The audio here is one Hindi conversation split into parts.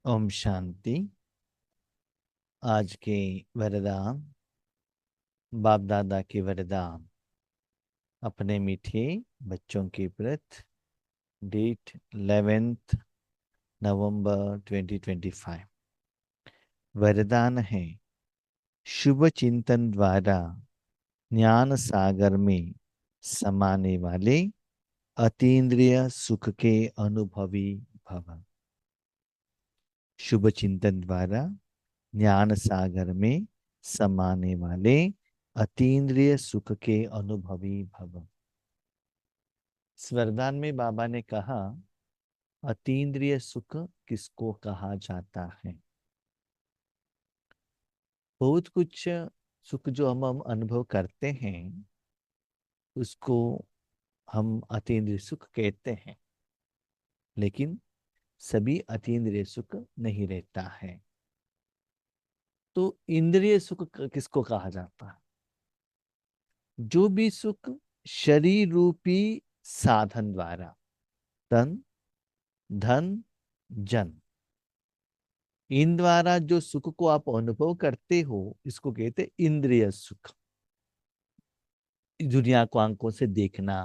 ओम शांति। आज के वरदान, बाप दादा के वरदान अपने मीठे बच्चों के प्रति। डेट 11 नवंबर 2025। वरदान है, शुभ चिंतन द्वारा ज्ञान सागर में समाने वाले अतीन्द्रिय सुख के अनुभवी भव। शुभ चिंतन द्वारा ज्ञान सागर में समाने वाले अतीन्द्रिय सुख के अनुभवी भव। इस वरदान में बाबा ने कहा, अतीन्द्रिय सुख किसको कहा जाता है। बहुत कुछ सुख जो हम अनुभव करते हैं उसको हम अतीन्द्रिय सुख कहते हैं, लेकिन सभी अतीन्द्रिय सुख नहीं रहता है। तो इंद्रिय सुख किसको कहा जाता है? जो भी सुख शरीर रूपी साधन द्वारा, तन धन जन, इन द्वारा जो सुख को आप अनुभव करते हो इसको कहते इंद्रिय सुख। दुनिया को आंखों से देखना,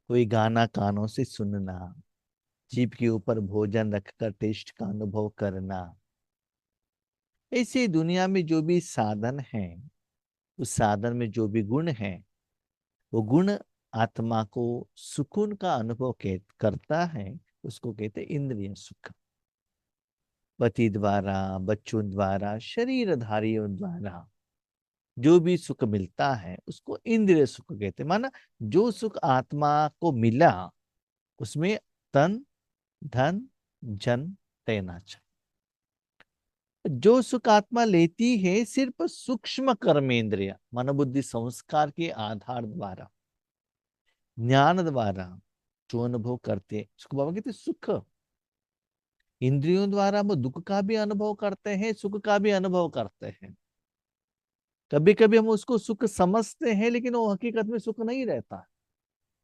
कोई गाना कानों से सुनना, जीभ के ऊपर भोजन रखकर टेस्ट का अनुभव करना, ऐसे दुनिया में जो भी साधन है, उस साधन में जो भी गुण है, वो गुण आत्मा को सुकून का अनुभव करता है, उसको कहते इंद्रिय सुख। पति द्वारा, बच्चों द्वारा, शरीरधारियों द्वारा जो भी सुख मिलता है उसको इंद्रिय सुख कहते हैं। माना जो सुख आत्मा को मिला उसमें तन धन जन रहना चाहिए। जो सुख आत्मा लेती है सिर्फ सूक्ष्म कर्मेंद्रिय मनोबुद्धि संस्कार के आधार द्वारा, ज्ञान द्वारा जो अनुभव करते हैं उसको बाबा कहते सुख। इंद्रियों द्वारा वो दुख का भी अनुभव करते हैं, सुख का भी अनुभव करते हैं। कभी कभी हम उसको सुख समझते हैं लेकिन वो हकीकत में सुख नहीं रहता।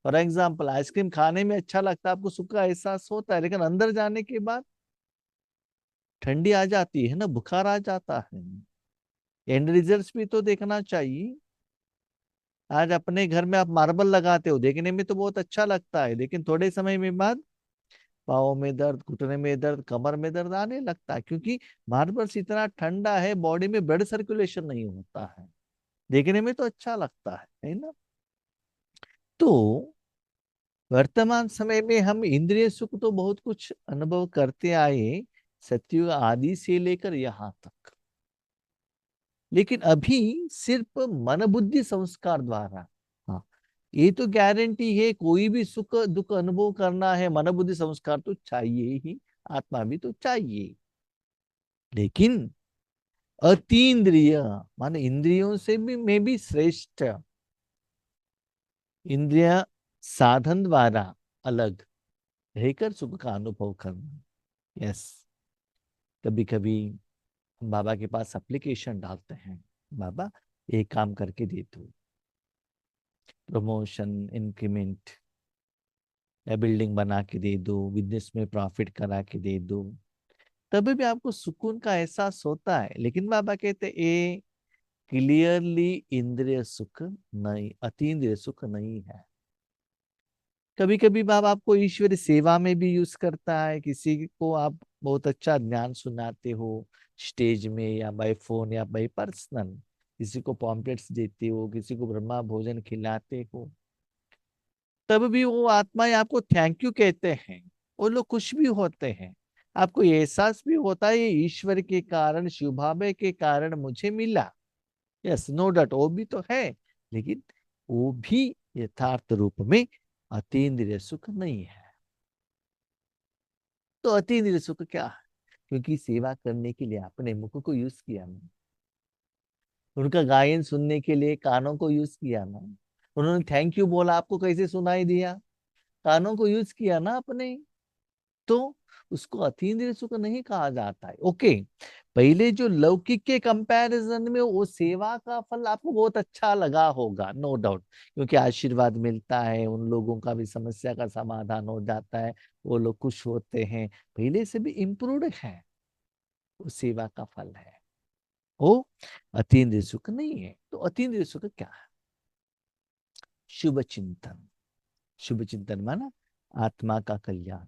फॉर एग्जाम्पल, आइसक्रीम खाने में अच्छा लगता है, आपको सुख का एहसास होता है, लेकिन अंदर जाने के बाद ठंडी आ जाती है ना, बुखार आ जाता है। एंड रिजल्ट्स भी तो देखना चाहिए। आज अपने घर में आप मार्बल लगाते हो, देखने में तो बहुत अच्छा लगता है, लेकिन थोड़े समय में बाद पाँव में दर्द, घुटने में दर्द, कमर में दर्द आने लगता है, क्योंकि मार्बल इतना ठंडा है, बॉडी में ब्लड सर्कुलेशन नहीं होता है। देखने में तो अच्छा लगता है ना। तो वर्तमान समय में हम इंद्रिय सुख तो बहुत कुछ अनुभव करते आए, सतयुग आदि से लेकर यहाँ तक, लेकिन अभी सिर्फ मन बुद्धि संस्कार द्वारा। हाँ, ये तो गारंटी है, कोई भी सुख दुख अनुभव करना है मन बुद्धि संस्कार तो चाहिए ही, आत्मा भी तो चाहिए। लेकिन अतीन्द्रिय माने इंद्रियों से भी में भी श्रेष्ठ, इंद्रिय साधन द्वारा अलग रहकर सुख का अनुभव करना। यस, कभी कभी हम बाबा के पास एप्लीकेशन डालते हैं, बाबा एक काम करके दे दो, प्रमोशन, इंक्रीमेंट, या बिल्डिंग बना के दे दो, बिजनेस में प्रॉफिट करा के दे दो, तभी भी आपको सुकून का एहसास होता है। लेकिन बाबा कहते ये क्लियरली इंद्रिय सुख नहीं, अतीन्द्रिय सुख नहीं है। कभी कभी बाबा आपको ईश्वरी सेवा में भी यूज करता है। किसी को आप बहुत अच्छा ज्ञान सुनाते हो स्टेज में, या बाय फोन या बाय पर्सनल, किसी को पॉम्पलेट्स देते हो, किसी को ब्रह्मा भोजन खिलाते हो, तब भी वो आत्माएं आपको थैंक यू कहते हैं, वो लोग खुश भी होते हैं। आपको ये एहसास भी होता है ये ईश्वर के कारण, शिव भावे के कारण मुझे मिला। यस, नो डाउट वो भी तो है, लेकिन वो भी यथार्थ रूप में अतीन्द्रिय सुख नहीं है। तो अतीन्द्रिय सुख क्या है? क्योंकि सेवा करने के लिए अपने मुख को यूज किया ना, उनका गायन सुनने के लिए कानों को यूज किया ना, उन्होंने थैंक यू बोला, आपको कैसे सुनाई दिया? कानों को यूज किया ना अपने। तो उसको अतीन्द्रिय सुख नहीं कहा जाता है। ओके, पहले जो लौकिक के कंपैरिजन में वो सेवा का फल आपको बहुत अच्छा लगा होगा, नो डाउट, क्योंकि आशीर्वाद मिलता है, उन लोगों का भी समस्या का समाधान हो जाता है, वो लोग खुश होते हैं, पहले से भी इम्प्रूव्ड है, वो सेवा का फल है, वो अतीन्द्रिय सुख नहीं है। तो अतीन्द्रिय सुख क्या है? शुभ चिंतन। शुभ चिंतन माना आत्मा का कल्याण,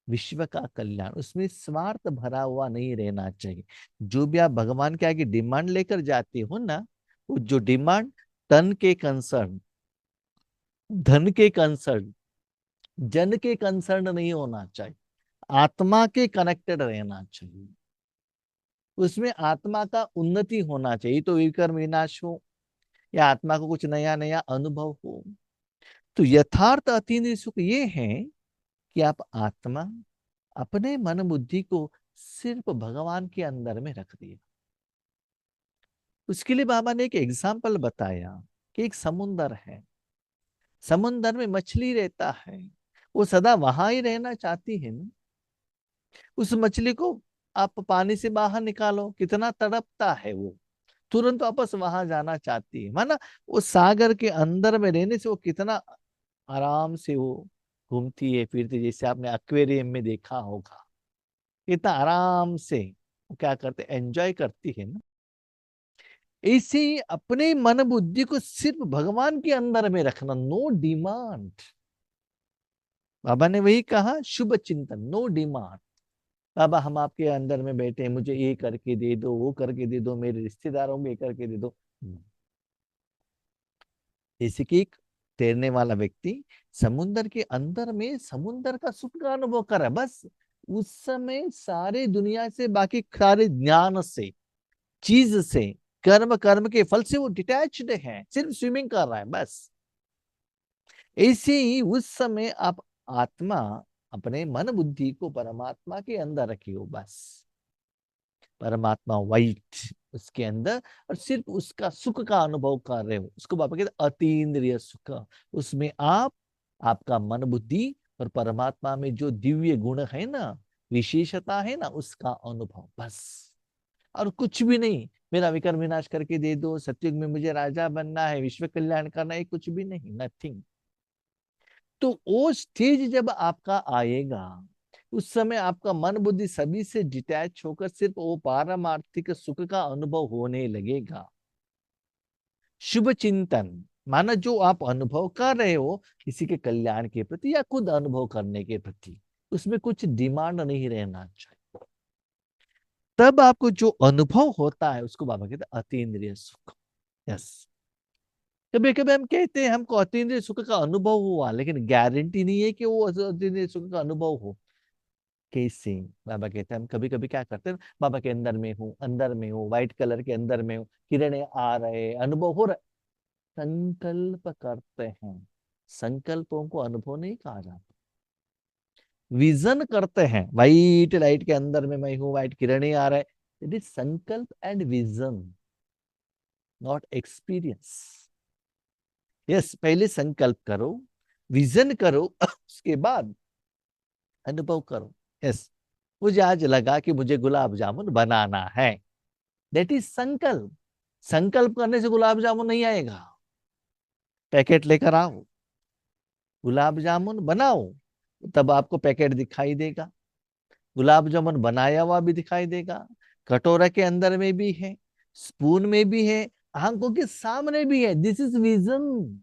विश्व का कल्याण, उसमें स्वार्थ भरा हुआ नहीं रहना चाहिए। जो भी आप भगवान के आगे डिमांड लेकर जाते हो ना, वो जो डिमांड तन के कंसर्न, धन के कंसर्न, जन के कंसर्न नहीं होना चाहिए, आत्मा के कनेक्टेड रहना चाहिए, उसमें आत्मा का उन्नति होना चाहिए, तो विकर्म विनाश हो या आत्मा को कुछ नया नया अनुभव हो। तो यथार्थ अतीन्द्रिय सुख ये है कि आप आत्मा अपने मन बुद्धि को सिर्फ भगवान के अंदर में रख दिया। उसके लिए बाबा ने एक एग्जाम्पल बताया कि एक समुंदर है, समुंदर में मछली रहता है, वो सदा वहां ही रहना चाहती है ना। उस मछली को आप पानी से बाहर निकालो, कितना तड़पता है वो, तुरंत वापस वहां जाना चाहती है, माना वो सागर के अंदर में रहने से वो कितना आराम से वो घूमती है फिरती, जैसे आपने एक्वेरियम में देखा होगा, कितना आराम से वो क्या करते, एंजॉय करती है ना। ऐसे ही अपने मन बुद्धि को सिर्फ भगवान के अंदर में रखना, नो डिमांड। बाबा ने वही कहा, शुभ चिंतन, नो डिमांड। बाबा हम आपके अंदर में बैठे हैं, मुझे ये करके दे दो, वो करके दे दो, मेरे रिश्तेदारों को ये करके दे दो। जैसे कि एक तैरने वाला व्यक्ति समुद्र के अंदर में समुद्र का सुख का अनुभव कर रहा है, बस उस समय सारे दुनिया से, बाकी सारे ज्ञान से, चीज से, कर्म कर्म के फल से वो डिटैच्ड है, सिर्फ स्विमिंग कर रहा है बस। ऐसे ही उस समय आप आत्मा, अपने मन बुद्धि को परमात्मा के अंदर रखियो बस, परमात्मा वाइट उसके अंदर, और सिर्फ उसका सुख का अनुभव कर रहे हो, उसको बाबा कहते अतीन्द्रिय सुख। उसमें आप, आपका मन बुद्धि और परमात्मा में जो दिव्य गुण है ना, विशेषता है ना, उसका अनुभव बस, और कुछ भी नहीं। मेरा विकर्म विनाश करके दे दो, सत्युग में मुझे राजा बनना है, विश्व कल्याण करना है, कुछ भी नहीं, नथिंग। तो वो स्टेज जब आपका आएगा, उस समय आपका मन बुद्धि सभी से डिटैच होकर सिर्फ वो पारमार्थिक सुख का अनुभव होने लगेगा। शुभ चिंतन माना जो आप अनुभव कर रहे हो किसी के कल्याण के प्रति या खुद अनुभव करने के प्रति, उसमें कुछ डिमांड नहीं रहना चाहिए। तब आपको जो अनुभव होता है उसको बाबा कहते हैं अतीन्द्रिय सुख। यस, कभी कभी हम कहते हैं हमको अतीन्द्रिय सुख का अनुभव हुआ, लेकिन गारंटी नहीं है कि वो अतीन्द्रिय सुख का अनुभव हो। कैसे? बाबा कहते हैं हम कभी कभी क्या करते हैं, बाबा के अंदर में हूँ, अंदर में हूँ, व्हाइट कलर के अंदर में हूँ, किरणें आ रहे, अनुभव हो रहा, संकल्प करते हैं। संकल्पों को अनुभव नहीं कहा जाता। विजन करते हैं, व्हाइट लाइट के अंदर में मैं हूँ, व्हाइट किरणें आ रहा है, इट इज संकल्प and vision, not experience. Yes, पहले संकल्प करो, विजन करो, उसके बाद अनुभव करो। यस, मुझे आज लगा कि मुझे गुलाब जामुन बनाना है, दैट इज संकल्प। संकल्प करने से गुलाब जामुन नहीं आएगा, पैकेट लेकर आओ, गुलाब जामुन बनाओ, तब आपको पैकेट दिखाई देगा, गुलाब जामुन बनाया हुआ भी दिखाई देगा, कटोरा के अंदर में भी है, स्पून में भी है, आंखों के सामने भी है, दिस इज विजन।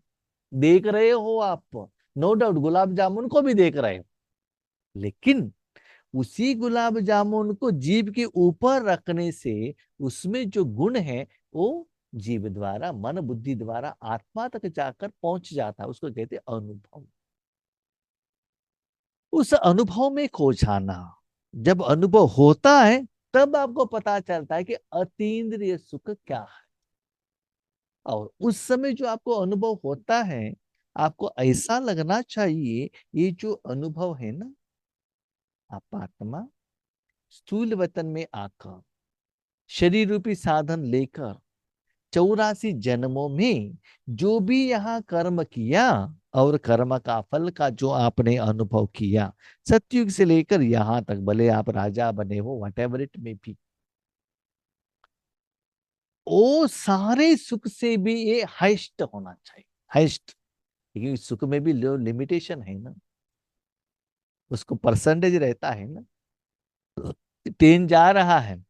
देख रहे हो आप, नो डाउट गुलाब जामुन को भी देख रहे हो, लेकिन उसी गुलाब जामुन को जीभ के ऊपर रखने से उसमें जो गुण है वो जीभ द्वारा, मन बुद्धि द्वारा आत्मा तक जाकर पहुंच जाता है, उसको कहते हैं अनुभव। उस अनुभव में खो जाना, जब अनुभव होता है तब आपको पता चलता है कि अतीन्द्रिय सुख क्या है। और उस समय जो आपको अनुभव होता है, आपको ऐसा लगना चाहिए ये जो अनुभव है ना, आप आत्मा स्थूल वतन में आकर शरीर रूपी साधन लेकर 84 जन्मों में जो भी यहाँ कर्म किया और कर्म का फल का जो आपने अनुभव किया, सतयुग से लेकर यहाँ तक, भले आप राजा बने हो, वट एवर इट में भी, वो सारे सुख से भी ये हाइस्ट होना चाहिए, हाइस्ट। लेकिन सुख में भी लिमिटेशन है ना, उसको परसेंटेज रहता है ना। ट्रेन जा रहा है,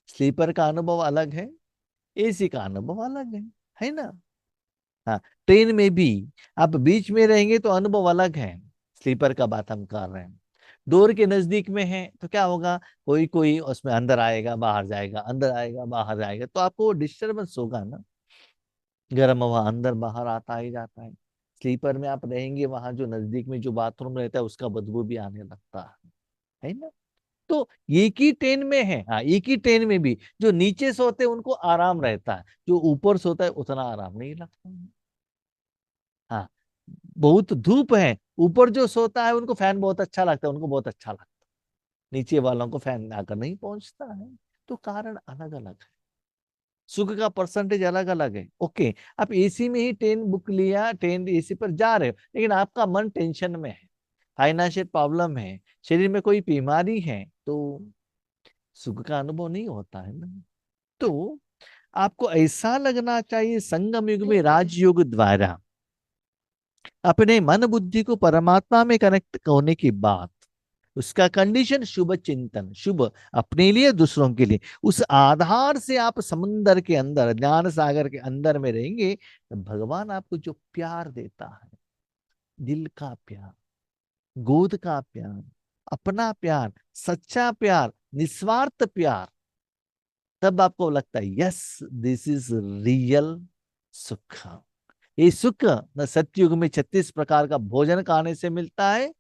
स्लीपर का अनुभव अलग है, एसी का अनुभव अलग है ना। हाँ, ट्रेन में भी आप बीच में रहेंगे तो अनुभव अलग है। स्लीपर का बात हम कर रहे हैं। डोर के नजदीक में है तो क्या होगा, कोई कोई उसमें अंदर आएगा बाहर जाएगा, अंदर आएगा बाहर जाएगा, तो आपको डिस्टरबेंस होगा ना। गर्म हवा अंदर बाहर आता ही जाता है। स्लीपर में आप रहेंगे, वहां जो नजदीक में जो बाथरूम रहता है उसका बदबू भी आने लगता है ना। तो एक ही ट्रेन में है, हाँ, एक ही ट्रेन में भी जो नीचे सोते हैं उनको आराम रहता है, जो ऊपर सोता है उतना आराम नहीं लगता है। हाँ, बहुत धूप है, ऊपर जो सोता है उनको फैन बहुत अच्छा लगता है, उनको बहुत अच्छा लगता है, नीचे वालों को फैन आकर नहीं पहुंचता है। तो कारण अलग अलग है, सुख का परसेंटेज अलग अलग है। ओके, आप एसी में ही ट्रेन बुक लिया, ट्रेन एसी पर जा रहे हो, लेकिन आपका मन टेंशन में है, फाइनेंशियल प्रॉब्लम है, शरीर में कोई बीमारी है, तो सुख का अनुभव नहीं होता है ना। तो आपको ऐसा लगना चाहिए संगम युग में राजयोग द्वारा अपने मन बुद्धि को परमात्मा में कनेक्ट होने की बात, उसका कंडीशन शुभ चिंतन, शुभ अपने लिए दूसरों के लिए, उस आधार से आप समुन्दर के अंदर, ज्ञान सागर के अंदर में रहेंगे, तो भगवान आपको जो प्यार देता है, दिल का प्यार, गोद का प्यार, अपना प्यार, सच्चा प्यार, निस्वार्थ प्यार, तब आपको लगता है यस, दिस इज रियल सुख। ये सुख न सतयुग में 36 प्रकार का भोजन खाने से मिलता है,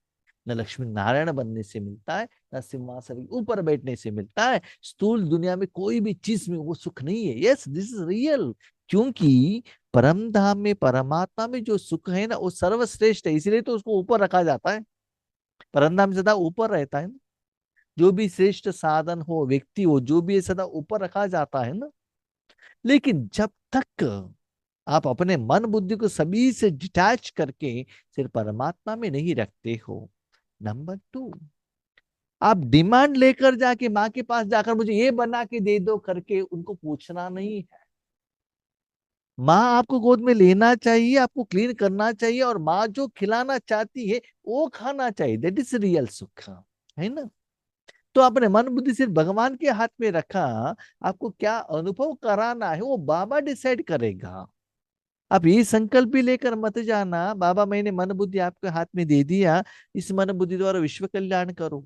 न लक्ष्मी नारायण बनने से मिलता है, न सिंहासन के ऊपर बैठने से मिलता है, स्थूल दुनिया में कोई भी चीज में वो सुख नहीं है। Yes, this is real. क्योंकि परम धाम में, परमात्मा में जो सुख है ना, वो सर्वश्रेष्ठ है, इसलिए तो उसको ऊपर रखा जाता है। परम धाम सदा ऊपर रहता है ना, जो भी श्रेष्ठ साधन हो, व्यक्ति हो, जो भी है सदा ऊपर रखा जाता है ना। लेकिन जब तक आप अपने मन बुद्धि को सभी से डिटैच करके सिर्फ परमात्मा में नहीं रखते हो, नंबर टू, आप डिमांड लेकर जाके माँ के पास जाकर मुझे ये बना के दे दो करके उनको पूछना नहीं है। माँ आपको गोद में लेना चाहिए, आपको क्लीन करना चाहिए, और माँ जो खिलाना चाहती है वो खाना चाहिए, दैट इज रियल सुख, है ना। तो आपने मन बुद्धि सिर्फ भगवान के हाथ में रखा, आपको क्या अनुभव कराना है वो बाबा डिसाइड करेगा। आप ये संकल्प भी लेकर मत जाना बाबा मैंने मन बुद्धि आपके हाथ में दे दिया, इस मन बुद्धि द्वारा विश्व कल्याण करो,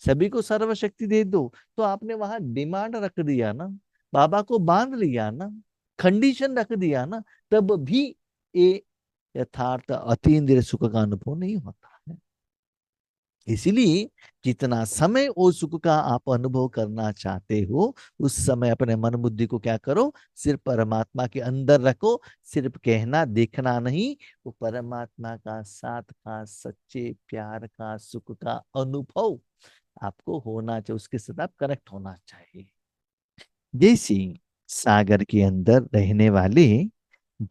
सभी को सर्वशक्ति दे दो। तो आपने वहां डिमांड रख दिया ना, बाबा को बांध लिया ना, कंडीशन रख दिया ना, तब भी ये यथार्थ अतीन्द्रिय सुख का अनुभव नहीं होता है। इसीलिए जितना समय वो सुख का आप अनुभव करना चाहते हो, उस समय अपने मन बुद्धि को क्या करो, सिर्फ परमात्मा के अंदर रखो। सिर्फ कहना देखना नहीं, वो परमात्मा का साथ का सच्चे प्यार का सुख का अनुभव आपको होना चाहिए, उसके साथ आप कनेक्ट होना चाहिए। जैसे सागर के अंदर रहने वाले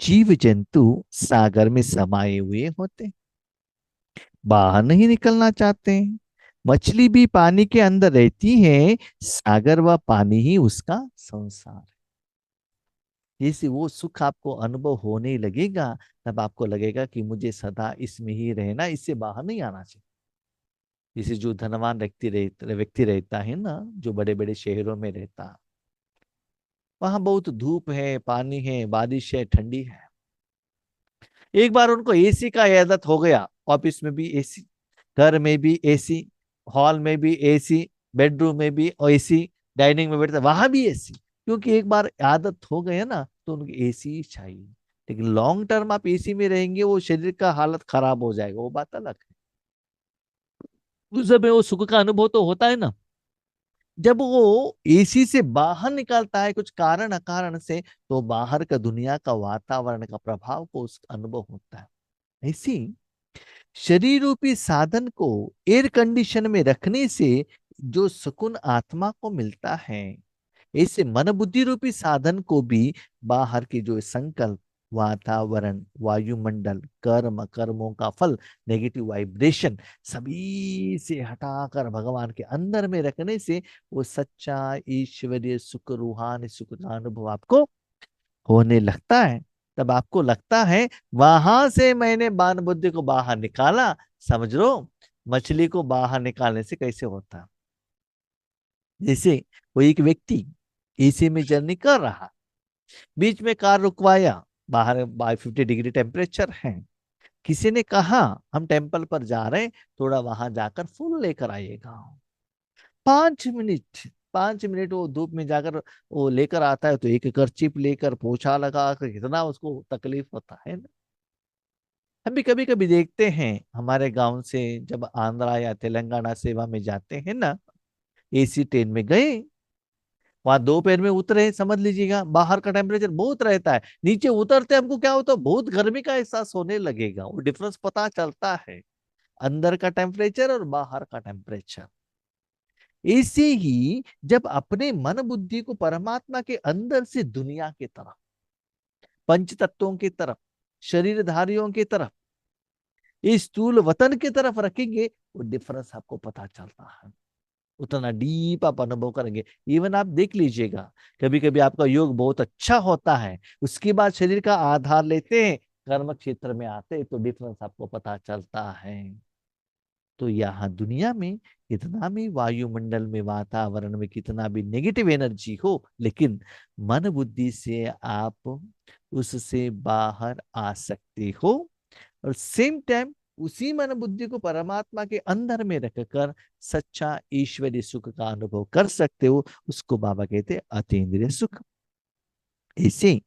जीव जंतु सागर में समाये हुए होते, बाहर नहीं निकलना चाहते हैं। मछली भी पानी के अंदर रहती है, सागर व पानी ही उसका संसार है। जैसे वो सुख आपको अनुभव होने लगेगा, तब आपको लगेगा कि मुझे सदा इसमें ही रहना, इससे बाहर नहीं आना चाहिए। जैसे जो धनवान व्यक्ति रहता है ना, जो बड़े बड़े शहरों में रहता, वहां बहुत धूप है, पानी है, बारिश है, ठंडी है। एक बार उनको एसी का आदत हो गया, ऑफिस में भी एसी, घर में भी एसी, हॉल में भी एसी, बेडरूम में भी एसी, डाइनिंग में बैठते वहां भी एसी, क्योंकि एक बार आदत हो गई है ना, तो उनको एसी चाहिए। लेकिन लॉन्ग टर्म आप एसी में रहेंगे, वो शरीर का हालत खराब हो जाएगा, वो बात अलग है। उस समय वो सुख का अनुभव तो होता है ना। जब वो एसी से बाहर निकलता है कुछ कारण अकारण से, तो बाहर का दुनिया का वातावरण का प्रभाव को उस अनुभव होता है। ऐसी शरीर रूपी साधन को एयर कंडीशन में रखने से जो सुकून आत्मा को मिलता है, ऐसे मन बुद्धि रूपी साधन को भी बाहर की जो संकल्प, वातावरण, वायुमंडल, कर्म, कर्मों का फल, नेगेटिव वाइब्रेशन, सभी से हटाकर भगवान के अंदर में रखने से वो सच्चा ईश्वरीय सुख, रूहानी सुख का अनुभव आपको होने लगता है। तब आपको लगता है वहां से मैंने बाण बुद्धि को बाहर निकाला। समझ लो मछली को बाहर निकालने से कैसे होता है। जैसे कोई एक व्यक्ति एसी में जर्नी कर रहा, बीच में कार रुकवाया, बाहर बाय 50 डिग्री टेम्परेचर है, किसी ने कहा हम टेम्पल पर जा रहे हैं, थोड़ा वहां जाकर फूल लेकर आइएगा। 5 मिनट, 5 मिनट वो धूप में जाकर वो लेकर आता है तो एक कर्चिप लेकर पोछा लगा कर कितना उसको तकलीफ होता है ना। हम भी कभी कभी देखते हैं हमारे गांव से जब आंध्रा या तेलंगाना सेवा में जाते हैं ना, एसी ट्रेन में गए, वहां दोपहर में उतरे, समझ लीजिएगा बाहर का टेम्परेचर बहुत रहता है, नीचे उतरते हमको क्या होता है, बहुत गर्मी का एहसास होने लगेगा। वो डिफरेंस पता चलता है, अंदर का टेम्परेचर और बाहर का टेम्परेचर। ऐसे ही जब अपने मन बुद्धि को परमात्मा के अंदर से दुनिया की तरफ, पंच तत्वों की तरफ, शरीरधारियों की तरफ, इस स्थूल वतन की तरफ रखेंगे, वो डिफरेंस आपको पता चलता है, उतना डीप आप अनुभव करेंगे। इवन आप देख लीजिएगा, कभी कभी आपका योग बहुत अच्छा होता है, उसके बाद शरीर का आधार लेते हैं, कर्म क्षेत्र में आते हैं, तो डिफरेंस आपको पता चलता है। तो यहाँ दुनिया में कितना भी वायुमंडल में, वातावरण में कितना भी नेगेटिव एनर्जी हो, लेकिन मन बुद्धि से आप उससे बाहर आ सकते हो, और सेम टाइम उसी मन बुद्धि को परमात्मा के अंदर में रखकर सच्चा ईश्वरीय सुख का अनुभव कर सकते हो। उसको बाबा कहते हैं अतीन्द्रिय सुख। ऐसे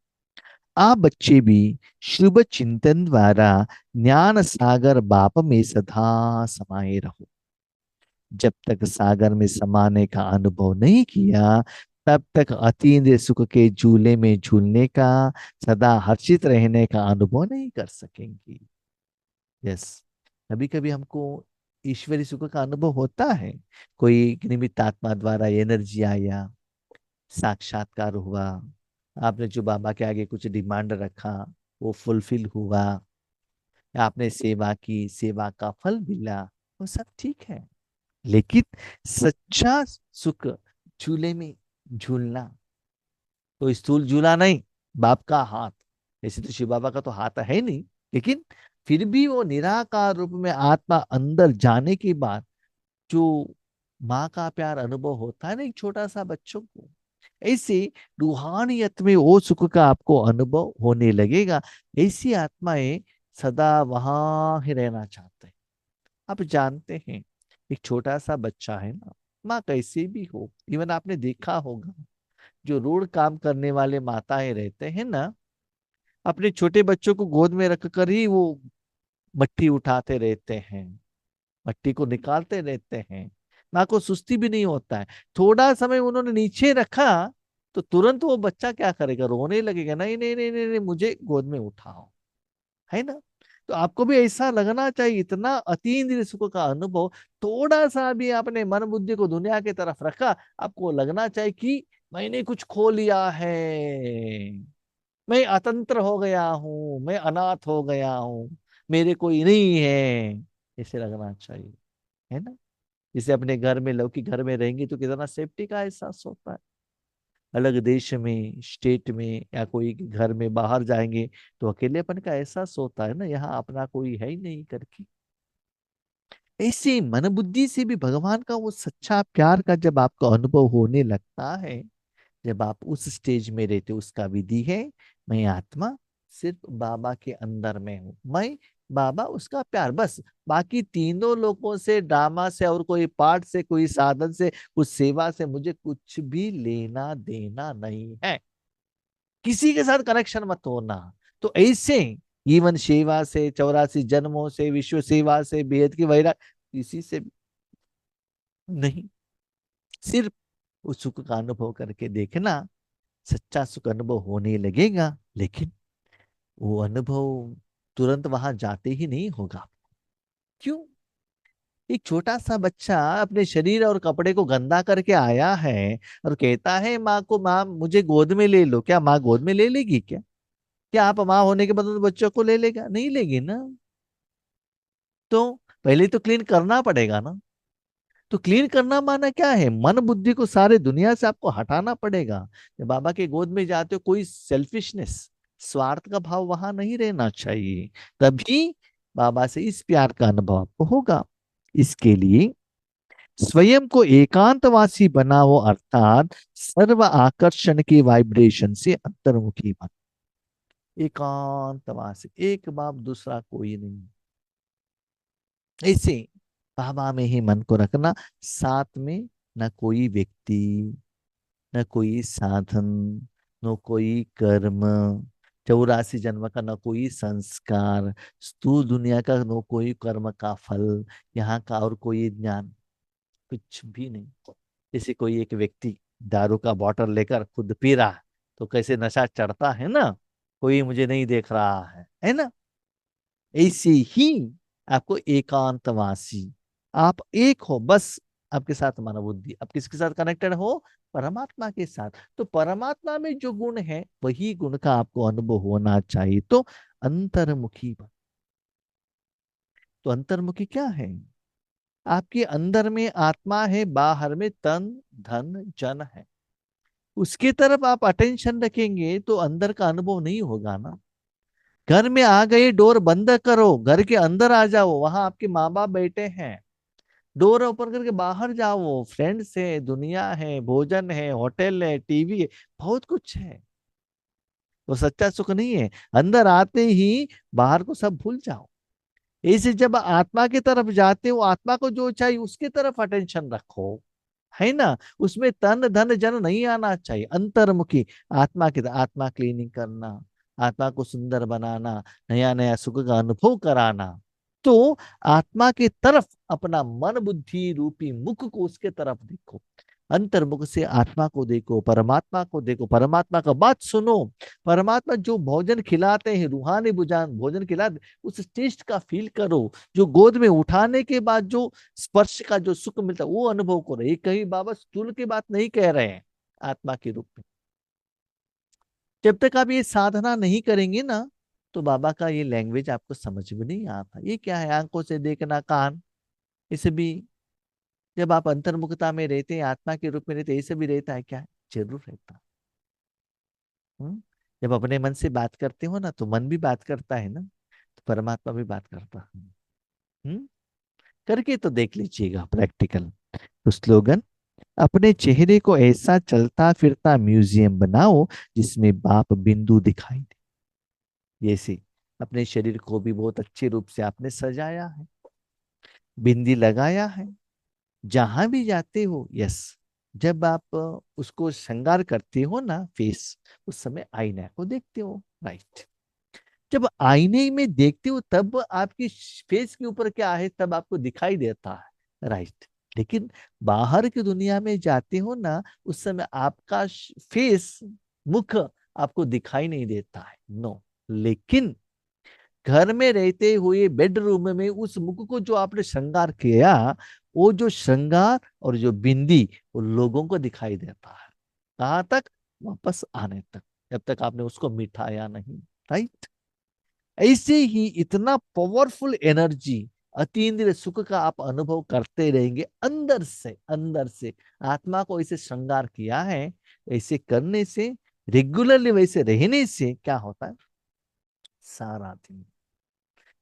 आप बच्चे भी शुभ चिंतन द्वारा ज्ञान सागर बाप में सदा समाये रहो। जब तक सागर में समाने का अनुभव नहीं किया, तब तक अतीन्द्रिय सुख के झूले में झूलने का, सदा हर्षित रहने का अनुभव नहीं कर सकेंगी। यस, कभी कभी हमको ईश्वरी सुख का अनुभव होता है, कोई निमित्त आत्मा द्वारा एनर्जी आया, साक्षात्कार हुआ, आपने जो बाबा के आगे कुछ डिमांड रखा वो फुलफिल हुआ, आपने सेवा की, सेवा का फल मिला, वो सब ठीक है। लेकिन सच्चा सुख झूले में झूलना, तो स्थूल झूला नहीं, बाप का हाथ, ऐसे तो शिव बाबा का तो हाथ है नहीं, लेकिन फिर भी वो निराकार रूप में आत्मा अंदर जाने के बाद जो माँ का प्यार अनुभव होता है ना एक छोटा सा बच्चों को, ऐसे रूहानियत में वो सुख का आपको अनुभव होने लगेगा। ऐसी आत्माएं सदा वहां ही रहना चाहते हैं। आप जानते हैं एक छोटा सा बच्चा है ना, माँ कैसे भी हो, इवन आपने देखा होगा जो रोड काम करने वाले माताएं रहते हैं ना, अपने छोटे बच्चों को गोद में रखकर ही वो मट्टी उठाते रहते हैं, मट्टी को निकालते रहते हैं, माँ को सुस्ती भी नहीं होता है। थोड़ा समय उन्होंने नीचे रखा तो तुरंत वो बच्चा क्या करेगा, रोने लगेगा, नहीं नहीं नहीं नहीं, नहीं मुझे गोद में उठाओ, है ना। तो आपको भी ऐसा लगना चाहिए, इतना अतीन्द्रिय सुख का अनुभव, थोड़ा सा भी आपने मन बुद्धि को दुनिया की तरफ रखा, आपको लगना चाहिए कि मैंने कुछ खो लिया है, मैं अतंत्र हो गया हूँ, मैं अनाथ हो गया हूँ, मेरे कोई नहीं है, ऐसे लगना चाहिए, है ना। जैसे अपने घर में, लौकी घर में रहेंगे तो कितना सेफ्टी का एहसास होता है, अलग देश में, स्टेट में, या कोई घर में बाहर जाएंगे तो अकेलेपन का एहसास होता है ना, यहाँ अपना कोई है ही नहीं करके। ऐसे मन बुद्धि से भी भगवान का वो सच्चा प्यार का जब आपको अनुभव होने लगता है, जब आप उस स्टेज में रहते, उसका विधि है, मैं आत्मा सिर्फ बाबा के अंदर में हूं, मैं बाबा उसका प्यार बस, बाकी तीनों लोगों से, ड्रामा से, और कोई पाठ से, कोई साधन से, कुछ सेवा से मुझे कुछ भी लेना देना नहीं है, किसी के साथ कनेक्शन मत होना। तो ऐसे जीवन सेवा से, 84 जन्मों से, विश्व सेवा से, बेहद की वैराग, किसी से नहीं, सिर्फ उस सुख का अनुभव करके देखना, सच्चा सुख अनुभव होने लगेगा। लेकिन वो अनुभव तुरंत वहां जाते ही नहीं होगा। क्यों? एक छोटा सा बच्चा अपने शरीर और कपड़े को गंदा करके आया है और कहता है माँ को, माँ मुझे गोद में ले लो, क्या माँ गोद में ले लेगी क्या? क्या आप माँ होने के बाद तो बच्चों को ले लेगा? नहीं लेगी ना। तो पहले तो क्लीन करना पड़ेगा ना। तो क्लीन करना माना क्या है? मन बुद्धि को सारे दुनिया से आपको हटाना पड़ेगा। जब बाबा के गोद में जाते हो, कोई सेल्फिशनेस, स्वार्थ का भाव वहां नहीं रहना चाहिए। तभी बाबा से इस प्यार का अनुभव आपको होगा। इसके लिए स्वयं को एकांतवासी बनाओ, अर्थात सर्व आकर्षण के वाइब्रेशन से अंतर्मुखी बन। एकांतवासी, एक बाप दूसरा कोई नहीं। ऐसे बाबा में ही मन को रखना। साथ में न कोई व्यक्ति, न कोई साधन, न कोई कर्म, 84 जन्म का न कोई संस्कार, स्थूल दुनिया का न कोई कर्म का फल, यहाँ का और कोई ज्ञान, कुछ भी नहीं। जैसे कोई एक व्यक्ति दारू का बॉटल लेकर खुद पी रहा है, तो कैसे नशा चढ़ता है ना, कोई मुझे नहीं देख रहा है ना। ऐसे ही आपको एकांतवासी, आप एक हो बस। आपके साथ मानव बुद्धि, आप किसके साथ कनेक्टेड हो? परमात्मा के साथ। तो परमात्मा में जो गुण है वही गुण का आपको अनुभव होना चाहिए। तो अंतर्मुखी तो अंतर्मुखी क्या है? आपके अंदर में आत्मा है, बाहर में तन धन जन है। उसके तरफ आप अटेंशन रखेंगे तो अंदर का अनुभव नहीं होगा ना। घर में आ गए, डोर बंद करो, घर के अंदर आ जाओ, वहां आपके माँ बाप बैठे हैं। डोर ओपन करके बाहर जाओ, फ्रेंड्स है, दुनिया है, भोजन है, होटल है, टीवी है, बहुत कुछ है। वो सच्चा सुख नहीं है। अंदर आते ही बाहर को सब भूल जाओ। ऐसे जब आत्मा की तरफ जाते हो, आत्मा को जो चाहिए उसके तरफ अटेंशन रखो, है ना। उसमें तन धन जन नहीं आना चाहिए। अंतर्मुखी, आत्मा की आत्मा क्लीनिंग करना, आत्मा को सुंदर बनाना, नया नया सुख का अनुभव कराना। तो आत्मा की तरफ अपना मन बुद्धि रूपी मुख को उसके तरफ देखो। अंतर्मुख से आत्मा को देखो, परमात्मा को देखो, परमात्मा का बात सुनो। परमात्मा जो भोजन खिलाते हैं, रूहानी भोजन भोजन खिलाते, उस टेस्ट का फील करो। जो गोद में उठाने के बाद जो स्पर्श का जो सुख मिलता है वो अनुभव करो। ये कहीं बाबा स्थूल की बात नहीं कह रहे हैं, आत्मा के रूप में। जब तक आप ये साधना नहीं करेंगे ना, तो बाबा का ये लैंग्वेज आपको समझ में नहीं आता। ये क्या है? आंखों से देखना, कान, इसे भी जब आप अंतर्मुखता में रहते हैं, आत्मा के रूप में रहते हैं, ऐसे भी रहता है क्या? जरूर रहता है। हम्म? जब अपने मन से बात करते हो ना, तो मन भी बात करता है ना, तो परमात्मा भी बात करता है। हम्म? करके तो देख लीजिएगा प्रैक्टिकल। तो स्लोगन, अपने चेहरे को ऐसा चलता फिरता म्यूजियम बनाओ जिसमें बाप बिंदु दिखाई दे। जैसे अपने शरीर को भी बहुत अच्छे रूप से आपने सजाया है, बिंदी लगाया है, जहां भी जाते हो। यस, जब आप उसको श्रृंगार करते हो ना फेस, उस समय आईने को देखते हो, राइट। जब आईने में देखते हो तब आपकी फेस के ऊपर क्या है तब आपको दिखाई देता है, राइट। लेकिन बाहर की दुनिया में जाते हो ना, उस समय आपका फेस, मुख आपको दिखाई नहीं देता है, नो। लेकिन घर में रहते हुए बेडरूम में उस मुख को जो आपने श्रृंगार किया, वो जो श्रृंगार और जो बिंदी, वो लोगों को दिखाई देता है। कहाँ तक? वापस आने तक, जब तक आपने उसको मिटाया नहीं, राइट। ऐसे ही इतना पावरफुल एनर्जी, अतीन्द्रिय सुख का आप अनुभव करते रहेंगे अंदर से, अंदर से। आत्मा को ऐसे श्रृंगार किया है, ऐसे करने से, रेगुलरली वैसे रहने से क्या होता है? सारा दिन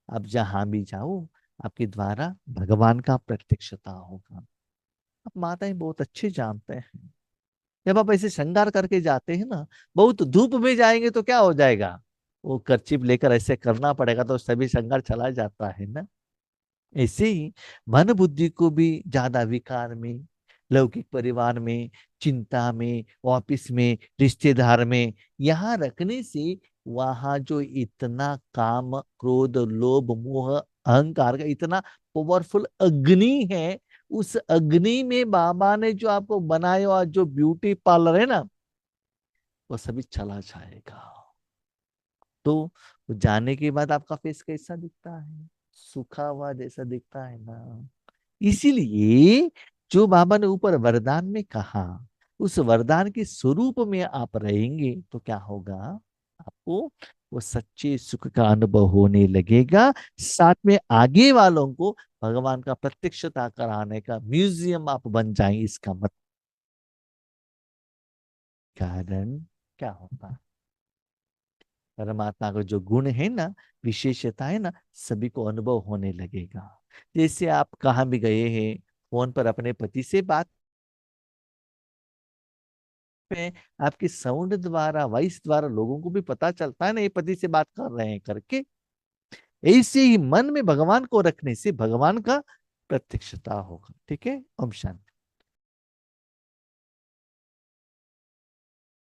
आप जहां भी जाओ, आपके द्वारा भगवान का प्रत्यक्षता होगा। आप माताएं बहुत अच्छे जानते हैं। जब आप ऐसे श्रृंगार करके जाते हैं ना, बहुत धूप में जाएंगे तो क्या हो जाएगा? वो कर्चिप लेकर ऐसे करना पड़ेगा तो सभी श्रृंगार चला जाता है ना। ऐसे ही मन बुद्धि को भी ज्यादा विकार में, लौकिक परिवार में, चिंता में, ऑफिस में, रिश्तेदार में, यहाँ रखने से वहां जो इतना काम क्रोध लोभ मोह अहंकार का इतना पावरफुल अग्नि है, उस अग्नि में बाबा ने जो आपको बनाया हुआ जो ब्यूटी पार्लर है ना, वो सभी चला जाएगा। तो जाने के बाद आपका फेस कैसा दिखता है? सूखा हुआ जैसा दिखता है ना। इसीलिए जो बाबा ने ऊपर वरदान में कहा, उस वरदान के स्वरूप में आप रहेंगे तो क्या होगा? आपको वो सच्चे सुख का अनुभव होने लगेगा। साथ में आगे वालों को भगवान का प्रत्यक्षता कराने का म्यूजियम आप बन जाएंगे। इसका मतलब कारण क्या होता है? परमात्मा का जो गुण है ना, विशेषता है ना, सभी को अनुभव होने लगेगा। जैसे आप कहाँ भी गए हैं, फोन पर अपने पति से बात पे, आपकी साउंड द्वारा, वॉइस द्वारा लोगों को भी पता चलता है ना ये पति से बात कर रहे हैं करके। ऐसे ही मन में भगवान को रखने से भगवान का प्रत्यक्षता होगा। ठीक है, ओम शांति।